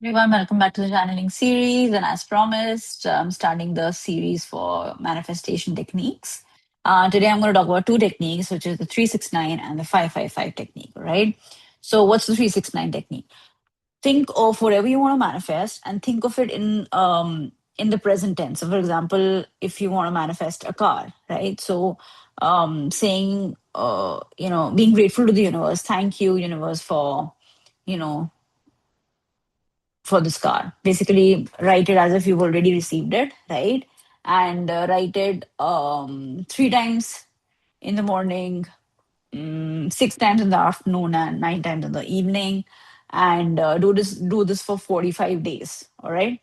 Everyone, welcome back to the channeling series. And as promised, I'm starting the series for manifestation techniques. Today, I'm going to talk about two techniques, which is the 369 and the 555 technique. All right. So, what's the 369 technique? Think of whatever you want to manifest and think of it in the present tense. So, for example, if you want to manifest a car, right? So, saying, being grateful to the universe. Thank you, universe, you know for this car. Basically, write it as if you've already received it, right? And write it three times in the morning, six times in the afternoon, and nine times in the evening. And do this for 45 days. All right.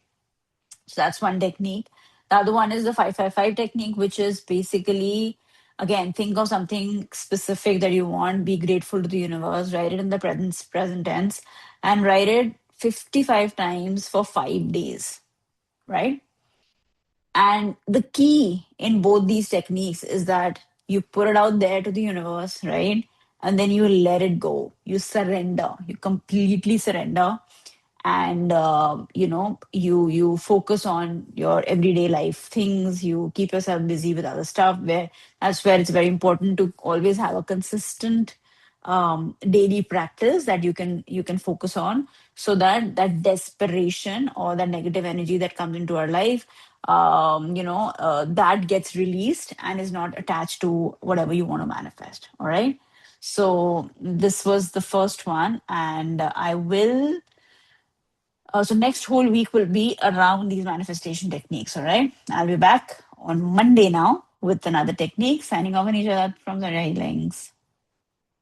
So that's one technique. The other one is the 555 technique, which is basically, again, think of something specific that you want, be grateful to the universe, write it in the present tense, and write it 55 times for 5 days, right? And the key in both these techniques is that you put it out there to the universe, right? And then you let it go. You surrender. You completely surrender, and you focus on your everyday life things. You keep yourself busy with other stuff. Where it's very important to always have a consistent daily practice that you can focus on, so that that desperation or that negative energy that comes into our life, that gets released and is not attached to whatever you want to manifest. All right. So this was the first one, and I will so next whole week will be around these manifestation techniques. All right. I'll be back on Monday now with another technique. Signing off, Anisha, from the Railings.